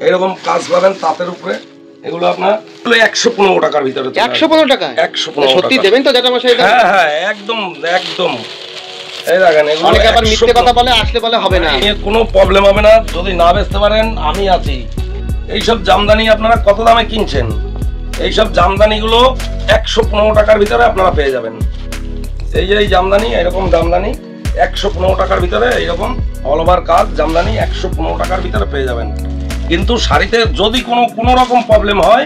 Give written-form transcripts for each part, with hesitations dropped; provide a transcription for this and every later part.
এইরকম কাজ পাবেন তাঁতের উপরে। এগুলো আপনার 115 টাকার ভিতরে। 115 টাকা? 115 সত্যি দেবেন তো জ্যাঠামশাই? হ্যাঁ হ্যাঁ, একদম একদম। এই দেখেন, এগুলো অনেকে আবার মিথ্যে কথা বলে, আসলে বলে হবে না। কোনো প্রবলেম হবে না, যদি না বেচতে পারেন আমি আছি। এইসব জামদানি আপনারা কত দামে কিনছেন? এইসব জামদানিগুলো 115 টাকার ভিতরে আপনারা পেয়ে যাবেন। এই যে এই জামদানি, এরকম জামদানি 115 টাকার ভিতরে, এইরকম অল ওভার কাজ জামদানি 115 টাকার ভিতরে পেয়ে যাবেন। কিন্তু শাড়িতে যদি কোনো রকম প্রবলেম হয়,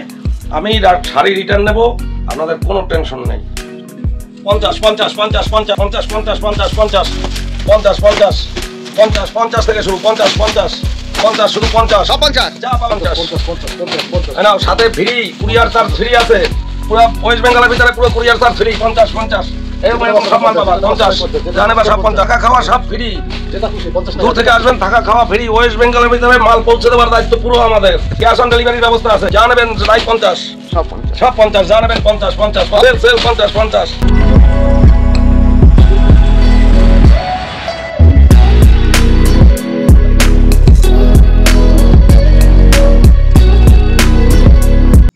আমি শাড়ি রিটার্ন নেব, আপনাদের কোনো টেনশন নেই। 50 50 50 50 50 50 50 50 50 50 50 50 থেকে শুরু, 50 50 50 শুরু, 50 50 যা 50 নাও, সাথে ফ্রি কুরিয়ার চার্জ ফ্রি আছে, পুরো ওয়েস্ট বেঙ্গলের ভিতরে পুরো কুরিয়ার চার্জ ফ্রি। 50 50 এরকম সব মাল পাবা। 50 জানেবা সব 50, থাকা খাওয়া সব ফ্রি। দূর থেকে আসবেন, থাকা খাওয়া ফ্রি। ওয়েস্ট বেঙ্গলের ভিতরে মাল পৌঁছে দেওয়ার দায়িত্ব পুরো আমাদের। ক্যাশ অন ডেলিভারির ব্যবস্থা আছে। জানাবেন রাই 50 সব 50 জানাবেন। 50 50 সেল 50 50।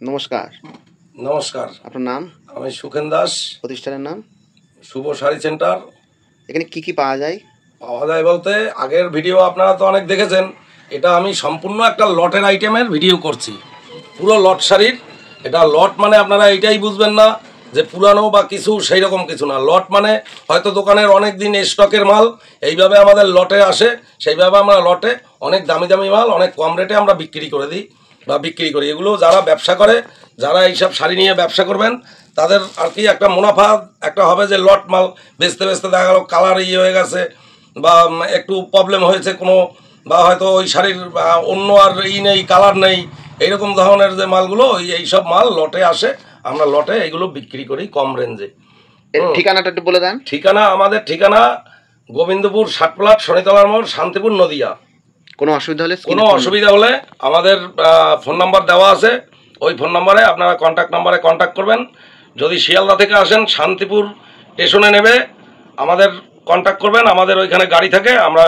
নমস্কার। নমস্কার, আপনার নাম? আমি সুখেন দাস। প্রতিষ্ঠানের নাম? শুভ শাড়ি সেন্টার। এখানে কি কি পাওয়া যায়? পাওয়া যায় বলতে, আগের ভিডিও আপনারা তো অনেক দেখেছেন। এটা আমি সম্পূর্ণ একটা লটের আইটেমের ভিডিও করছি, পুরো লট শাড়ির। এটা লট মানে আপনারা এইটাই বুঝবেন না যে পুরানো বা কিছু, সেই রকম কিছু না। লট মানে হয়তো দোকানের অনেক দিন স্টকের মাল এইভাবে আমাদের লটে আসে, সেইভাবে আমরা লটে অনেক দামি দামি মাল অনেক কম রেটে আমরা বিক্রি করে দিই বা বিক্রি করি। এগুলো যারা ব্যবসা করে, যারা এইসব শাড়ি নিয়ে ব্যবসা করবেন, তাদের আর কি একটা মুনাফা একটা হবে যে লট মাল বেচতে বেচতে দেখা গেল কালার হয়ে গেছে বা একটু প্রবলেম হয়েছে কোনো, বা হয়তো ওই শাড়ির অন্য আর নেই, কালার নেই, এইরকম ধরনের যে মালগুলো এইসব মাল লটে আসে, আমরা লটে এগুলো বিক্রি করি কম রেঞ্জে। ঠিকানাটা একটু বলে দেন। ঠিকানা, আমাদের ঠিকানা গোবিন্দপুর ষাটপ্লাট, শনিতলার মোড়, শান্তিপুর, নদিয়া। কোনো অসুবিধা হলে আমাদের ফোন নাম্বার দেওয়া আছে, ওই ফোন নাম্বারে আপনারা কন্ট্যাক্ট নাম্বারে কন্ট্যাক্ট করবেন। যদি শিয়ালদা থেকে আসেন, শান্তিপুর স্টেশনে নেবে আমাদের কন্ট্যাক্ট করবেন, আমাদের ওইখানে গাড়ি থাকে, আমরা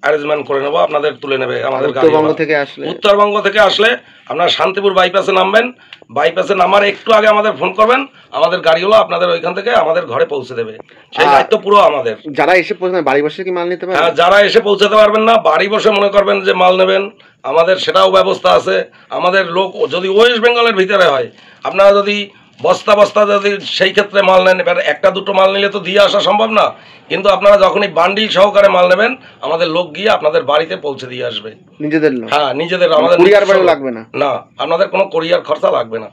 অ্যারেঞ্জমেন্ট করে নেবো, আপনাদের তুলে নেবে আমাদের গাড়ি। উত্তরবঙ্গ থেকে আসলে আপনারা শান্তিপুর বাইপাসে নামবেন, বাইপাসে নামার একটু আগে আমাদের ফোন করবেন, আমাদের গাড়িগুলো আপনাদের ওইখান থেকে আমাদের ঘরে পৌঁছে দেবে। সেই দায়িত্ব পুরো আমাদের। যারা এসে পৌঁছাবেন বাড়ি বসে কি মাল নিতে পারবেন? হ্যাঁ, যারা এসে পৌঁছাতে পারবেন না, বাড়ি বসে মনে করবেন যে মাল নেবেন, আমাদের সেটাও ব্যবস্থা আছে। আমাদের লোক যদি ওয়েস্ট বেঙ্গলের ভিতরে হয়, আপনারা যদি বস্তা বস্তা যদি সেই ক্ষেত্রে মাল নেন, এবার একটা দুটো মাল নিলে তো দিয়ে আসা সম্ভব না, কিন্তু আপনারা যখনই বান্ডিল সহকারে মাল নেবেন, আমাদের লোক গিয়ে আপনাদের বাড়িতে পৌঁছে দিয়ে আসবে। নিজেদের? হ্যাঁ, নিজেদের। আমাদের লাগবে না, না আপনাদের কোনো কোরিয়ার খরচা লাগবে না,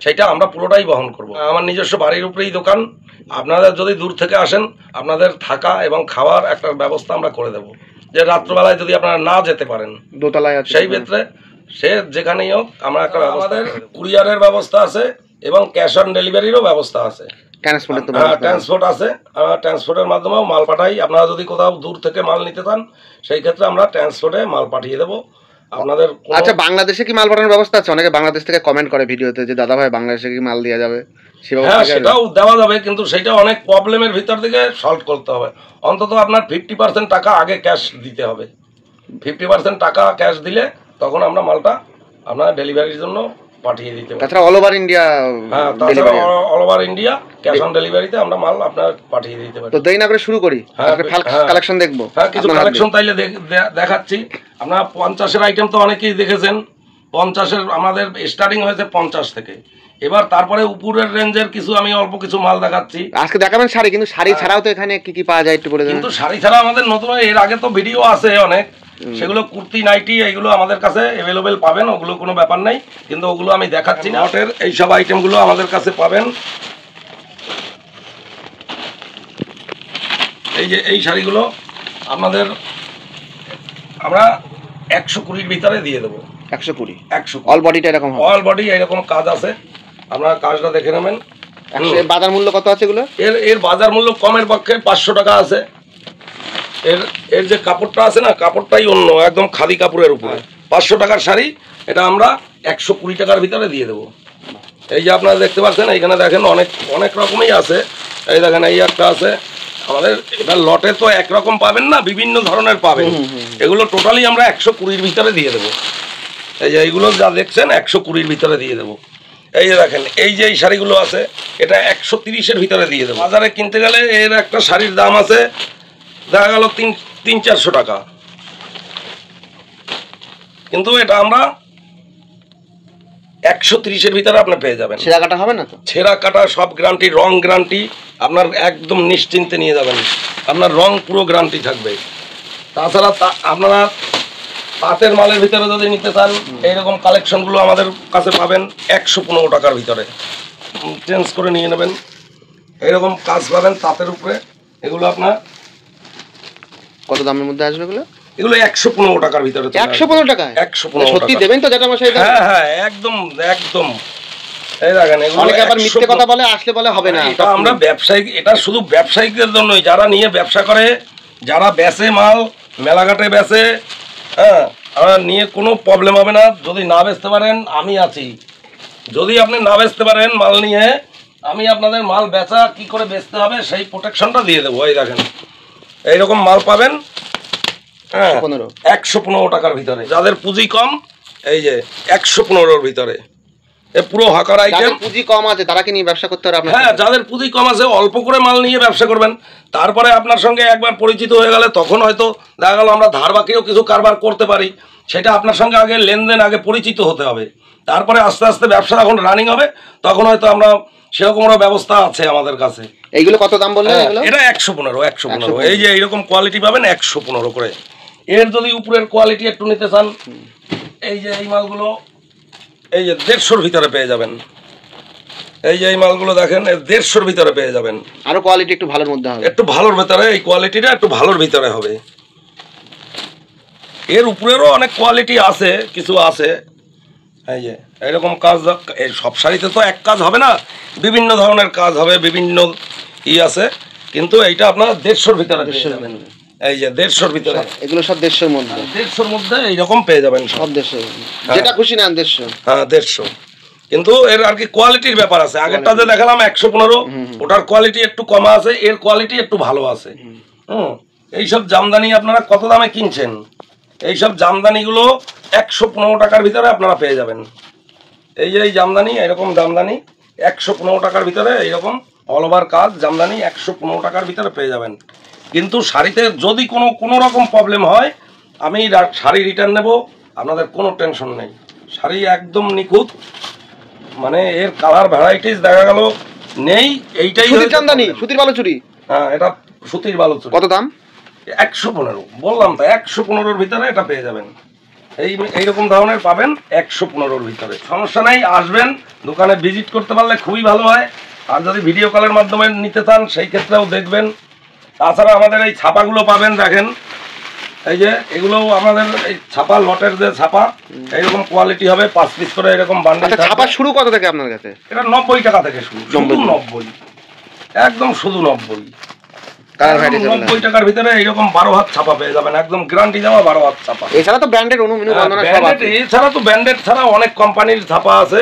সেটা আমরা পুরোটাই বহন করব। আমার নিজস্ব বাড়ির উপরেই দোকান। আপনারা যদি দূর থেকে আসেন, আপনাদের থাকা এবং খাওয়ার একটা ব্যবস্থা আমরা করে দেব, যে রাত্রবেলায় যদি আপনারা না যেতে পারেন, দোতলায় আছে, সেই ক্ষেত্রে সে যেখানেই হোক আমরা একটা আমাদের কুরিয়ারের ব্যবস্থা আছে এবং ক্যাশ অন ডেলিভারিরও ব্যবস্থা আছে। ট্রান্সপোর্ট আছে, ট্রান্সপোর্টের মাধ্যমেও মাল পাঠাই। আপনারা যদি কোথাও দূর থেকে মাল নিতে চান, সেই ক্ষেত্রে আমরা ট্রান্সপোর্টে মাল পাঠিয়ে দেবো আপনাদের। আচ্ছা, বাংলাদেশে কি মাল পাঠানোর ব্যবস্থা আছে? অনেকে বাংলাদেশ থেকে কমেন্ট করে ভিডিওতে যে দাদা ভাই বাংলাদেশে কি মাল দেওয়া যাবে? হ্যাঁ, সেটাও দেওয়া যাবে, কিন্তু সেটা অনেক প্রবলেমের ভিতর থেকে সলভ করতে হবে। অন্তত আপনার 50% টাকা আগে ক্যাশ দিতে হবে। 50% টাকা ক্যাশ দিলে তখন আমরা মালটা আপনার ডেলিভারির জন্য পাঠিয়ে দিতে পারি। তাছাড়া অল ওভার ইন্ডিয়া? হ্যাঁ, তাছাড়া all over India cash on ডেলিভারিতে আমরা মাল আপনার পাঠিয়ে দিতে পারি। তো দেরি না করে শুরু করি, কালেকশন দেখবো। হ্যাঁ, কিছু কালেকশন তাইলে দেখাচ্ছি। আপনারা 50-এর আইটেম তো অনেকেই দেখেছেন। 50-এর আমাদের স্টার্টিং হয়েছে 50 থেকে। এবার তারপরে উপরের রেঞ্জের কিছু আমি অল্প কিছু মাল দেখাচ্ছি। আজকে দেখাবেন শাড়ি, কিন্তু শাড়ি ছাড়াও তো এখানে কি কি পাওয়া যায় একটু বলে দেন। কিন্তু শাড়ি ছাড়া আমাদের নতুন, এর আগে তো ভিডিও আছে অনেক, সেগুলো কুর্তি, নাইটি, এইগুলো আমাদের কাছে অ্যাভেলেবেল পাবেন, ওগুলো কোনো ব্যাপার নাই, কিন্তু ওগুলো আমি দেখাচ্ছি না। লটের এইসব আইটেমগুলো আমাদের কাছে পাবেন। এই যে এই শাড়িগুলো আপনাদের আমরা 120-র ভিতরে দিয়ে দেবো। 120 অল বডিটা এরকম? অল বডি এরকম কাজ আছে, আপনারা কাজটা দেখে নেবেন। বাজার মূল্য কত আছে এগুলো? এর বাজার মূল্য কমের পক্ষে 500 টাকা আছে। এর যে কাপড়টা আছে না, কাপড়টাই অন্য, একদম খাদি কাপড়ের উপরে 500 টাকার শাড়ি, এটা আমরা 120 টাকার ভিতরে দিয়ে দেবো। এই যে আপনারা দেখতে পাচ্ছেন, এইখানে দেখেন অনেক অনেক রকমই আছে। এই দেখেন, এই একটা আছে আমাদের। এবার লটে তো একরকম পাবেন না, বিভিন্ন ধরনের পাবেন। এগুলো টোটালি আমরা 120-র ভিতরে দিয়ে দেবো। এই যে এইগুলো যা দেখছেন 120-র ভিতরে দিয়ে দেবো। এই যে দেখেন এই যে এই শাড়িগুলো আছে এটা 130-এর ভিতরে দিয়ে দেবো। বাজারে কিনতে গেলে এর একটা শাড়ির দাম আছে দেখা গেল 300-400 টাকা, কিন্তু এটা আমরা 130-এর ভিতরে আপনি পেয়ে যাবেন। ছেঁড়া কাটা হবে না তো? ছেঁড়া কাটা সব গ্যারান্টি, রং গ্যারান্টি, আপনার একদম নিশ্চিন্তে নিয়ে যাবেন, আপনার রং পুরো গ্যারান্টি থাকবে। তাছাড়া আপনারা তাঁতের মালের ভিতরে যদি নিতে চান এইরকম কালেকশনগুলো আমাদের কাছে পাবেন 115 টাকার ভিতরে, চেঞ্জ করে নিয়ে নেবেন। এইরকম কাজ পাবেন তাঁতের উপরে, এগুলো আপনার কত দামের মধ্যে আসবে এগুলো? এগুলো 115 টাকার ভিতরে। 115 টাকা? 115 সত্যি দেবেন তো যেটা মশাই? হ্যাঁ হ্যাঁ একদম একদম। এই দেখেন এগুলো অনেকে আবার মিথ্যে কথা বলে, আসলে বলে হবে না। এটা আমরা ব্যবসায়িক, এটা শুধু ব্যবসায়িকদের জন্যই, যারা নিয়ে ব্যবসা করে, যারা বেচে মাল মেলাঘাটে বেচে, হ্যাঁ নিয়ে কোনো প্রবলেম হবে না। যদি না বেচতে পারেন আমি আছি, যদি আপনি না বেচতে পারেন মাল নিয়ে আমি আপনাদের মাল বেচা কি করে বেচতে হবে সেই প্রোটেকশনটা দিয়ে দেবো। এই দেখেন এইরকম মাল পাবেন, হ্যাঁ 115 টাকার ভিতরে। যাদের পুঁজি কম এই যে 115-র ভিতরে, এ পুরো হাকার আইটেম। পুঁজি কম আছে তারা কি নিয়ে ব্যবসা করতে পারে? হ্যাঁ যাদের পুঁজি কম আছে অল্প করে মাল নিয়ে ব্যবসা করবেন, তারপরে আপনার সঙ্গে একবার পরিচিত হয়ে গেলে তখন হয়তো দেখা গেল আমরা ধার বাকিও কিছু কারবার করতে পারি, সেটা আপনার সঙ্গে আগে লেনদেন, আগে পরিচিত হতে হবে, তারপরে আস্তে আস্তে ব্যবসা যখন রানিং হবে তখন হয়তো আমরা সেরকমও ব্যবস্থা আছে আমাদের কাছে। এইগুলো কত দাম বললেন? এটা 115। এই যে এইরকম কোয়ালিটি পাবেন 115 করে। এর যদি উপরের কোয়ালিটি একটু নিতে চান এই যে এই মালগুলো এই যে 150-র ভিতরে পেয়ে যাবেন। এই যে এই মালগুলো দেখেন 150-র ভিতরে পেয়ে যাবেন। আরো কোয়ালিটি একটু ভালোর মধ্যে হবে, একটু ভালোর ভিতরে, এই কোয়ালিটিটা একটু ভালোর ভিতরে হবে। এর উপরেরও অনেক কোয়ালিটি আছে, কিছু আছে। এই যে এরকম কাজ, সব শাড়িতে তো এক কাজ হবে না, বিভিন্ন ধরনের কাজ হবে, বিভিন্ন আছে, কিন্তু এইটা আপনারা 150-র ভিতরে পেয়ে যাবেন। এই যে 150-র ভিতরে, এগুলো সব 150-র মধ্যে। 150-র মধ্যে এইরকম পেয়ে যাবেন সব 150, যেটা খুশি নেন 150। হ্যাঁ 150, কিন্তু এর আর কি কোয়ালিটির ব্যাপার আছে। আগেরটা যে দেখালাম 115, ওটার কোয়ালিটি একটু কমা আছে, এর কোয়ালিটি একটু ভালো আছে। এইসব জামদানি আপনারা কত দামে কিনছেন? এইসব জামদানিগুলো 115 টাকার ভিতরে আপনারা পেয়ে যাবেন। এই যে এই জামদানি, এরকম জামদানি 115 টাকার ভিতরে, এইরকম অল ওভার কাজ জামদানি 115 টাকার ভিতরে পেয়ে যাবেন। কিন্তু শাড়িতে যদি কোনো রকম প্রবলেম হয় আমি শাড়ি রিটার্ন নেব, আপনাদের কোনো টেনশন নেই। শাড়ি একদম নিখুঁত, মানে এর কালার ভ্যারাইটিস দেখা গেল নেই। এইটাই সুতির জামদানি, সুতির বালুচুরি। হ্যাঁ এটা সুতির বালুচুরি। কত দাম? 115, বললাম তো 115-র ভিতরে এটা পেয়ে যাবেন। এইরকম ধরনের পাবেন 115-র ভিতরে। সমস্যা নাই, আসবেন দোকানে ভিজিট করতে পারলে খুবই ভালো হয়। আর যদি ভিডিও কলের মাধ্যমে নিতে চান সেই ক্ষেত্রেও দেখবেন। তাছাড়া আমাদের এই ছাপাগুলো পাবেন, দেখেন এই যে এগুলো আমাদের এই ছাপা, লটের যে ছাপা, এইরকম কোয়ালিটি হবে, 5 পিস করে এরকম বান্ডেল। ছাপা শুরু কত থেকে আপনার কাছে? এটা 90 টাকা থেকে শুরু, শুধু 90, একদম শুধু 90। 90 টাকার ভিতরে এইরকম 12 হাত ছাপা পেয়ে যাবেন, একদম গ্যারান্টি দেওয়া 12 হাত ছাপা। এছাড়া তো ব্র্যান্ডেড অনুমিনু বন্ধনা সব আছে। এছাড়া তো ব্র্যান্ডেড ছাড়া অনেক কোম্পানির ছাপা আছে,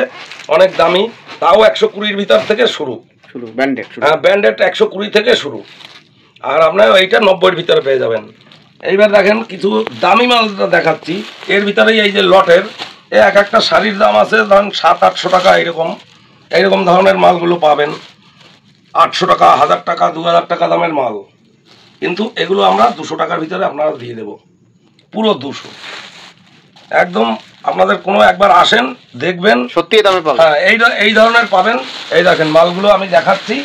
অনেক দামি, তাও 120-র ভিতর থেকে শুরু। ব্র্যান্ডেড, হ্যাঁ ব্র্যান্ডেড 120 থেকে শুরু, আর আপনার এইটা 90-র ভিতরে পেয়ে যাবেন। এইবার দেখেন কিছু দামি মালটা দেখাচ্ছি, এর ভিতরেই এই যে লটের এক একটা শাড়ির দাম আছে ধরেন 700-800 টাকা, এইরকম ধরনের মালগুলো পাবেন। 800 টাকা, 1000 টাকা, 2000 টাকা দামের মাল, কিন্তু এগুলো আমরা 200 টাকার ভিতরে আপনারা দিয়ে দেব, পুরো 200 একদম। আপনাদের কোনো একবার আসেন দেখবেন, সত্যি দামে পাবেন। হ্যাঁ এই ধরনের পাবেন। এই দেখেন মালগুলো আমি দেখাচ্ছি,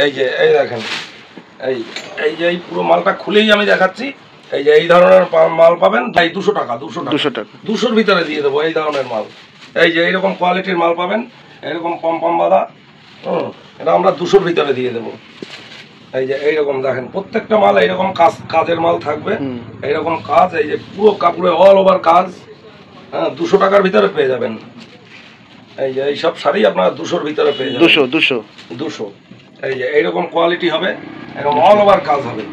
এই যে এই দেখেন এই যে এই পুরো মালটা খুলেই আমি দেখাচ্ছি। এই যে এই ধরনের মাল পাবেন ভাই 200 টাকা, 200-র ভিতরে দিয়ে দেবো এই ধরনের মাল। এই যে এইরকম কোয়ালিটির মাল পাবেন, এরকম পম বাঁধা, এটা আমরা 200-র ভিতরে দিয়ে দেবো। এই যে এইরকম দেখেন প্রত্যেকটা মাল এইরকম কাজের মাল থাকবে, এইরকম কাজ, এই যে পুরো কাপড়ে অল ওভার কাজ। হ্যাঁ 200 টাকার ভিতরে পেয়ে যাবেন। এই যে এইসব শাড়ি আপনারা 200-র ভিতরে পেয়ে যাবেন। 200 এই যে এইরকম কোয়ালিটি হবে, এরকম অল ওভার কাজ হবে।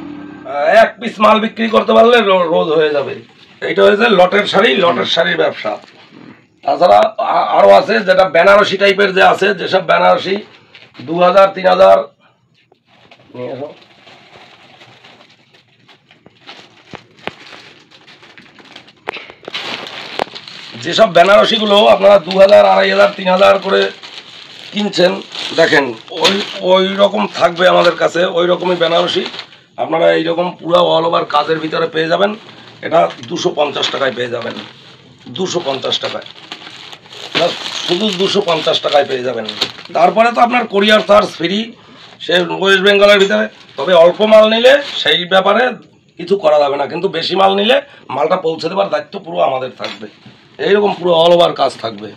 এক পিস মাল বিক্রি করতে পারলে রোজ হয়ে যাবে। এইটা হয়েছে লটের শাড়ি, লটের শাড়ির ব্যবসা। তাছাড়া আরও আছে যেটা বেনারসি টাইপের যে আছে, যেসব বেনারসি 2000-3000 নিয়ে এসো। যেসব বেনারসিগুলো আপনারা 2000, 2500, 3000 করে কিনছেন, দেখেন ওই রকম থাকবে আমাদের কাছে, ওই রকমই বেনারসি আপনারা এইরকম পুরো অল ওভার কাজের ভিতরে পেয়ে যাবেন। এটা 250 টাকায় পেয়ে যাবেন, 250 টাকায়, শুধু 250 টাকায় পেয়ে যাবেন। তারপরে তো আপনার কোরিয়ার চার্জ ফ্রি, সে ওয়েস্ট বেঙ্গলের ভিতরে। তবে অল্প মাল নিলে সেই ব্যাপারে কিছু করা যাবে না, কিন্তু বেশি মাল নিলে মালটা পৌঁছে দেওয়ার দায়িত্ব পুরো আমাদের থাকবে। এইরকম পুরো অল ওভার কাজ থাকবে,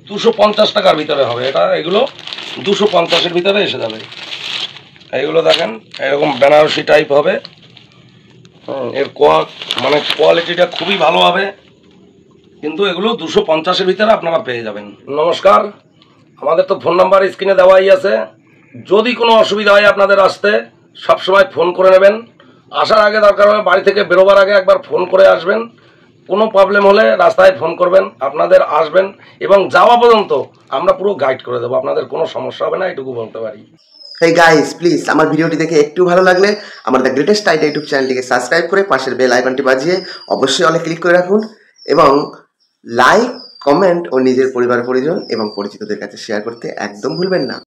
250 টাকার ভিতরে হবে এটা। এগুলো 250-এর ভিতরে এসে যাবে। এইগুলো দেখেন এরকম বেনারসি টাইপ হবে, এর মানে কোয়ালিটিটা খুবই ভালো হবে, কিন্তু এগুলো 250-এর ভিতরে আপনারা পেয়ে যাবেন। নমস্কার, আমাদের তো ফোন নাম্বার স্ক্রিনে দেওয়াই আছে। যদি কোনো অসুবিধা হয় আপনাদের আসতে, সবসময় ফোন করে নেবেন। আসার আগে দরকার হলে বাড়ি থেকে বেরোবার আগে একবার ফোন করে আসবেন। কোনো প্রবলেম হলে রাস্তায় ফোন করবেন, আপনাদের আসবেন এবং যাওয়া পর্যন্ত আমরা পুরো গাইড করে দেবো, আপনাদের কোনো সমস্যা হবে না, এটুকু বলতে পারি। হেই গাইস, প্লিজ আমার ভিডিওটি দেখে একটু ভালো লাগলে আমার দ্য গ্রেটেস্ট আইডিয়া ইউটিউব চ্যানেলটিকে সাবস্ক্রাইব করে পাশের বেল আইকনটি বাজিয়ে অবশ্যই অলে ক্লিক করে রাখুন এবং লাইক, কমেন্ট ও নিজের পরিবার পরিজন এবং পরিচিতদের কাছে শেয়ার করতে একদম ভুলবেন না।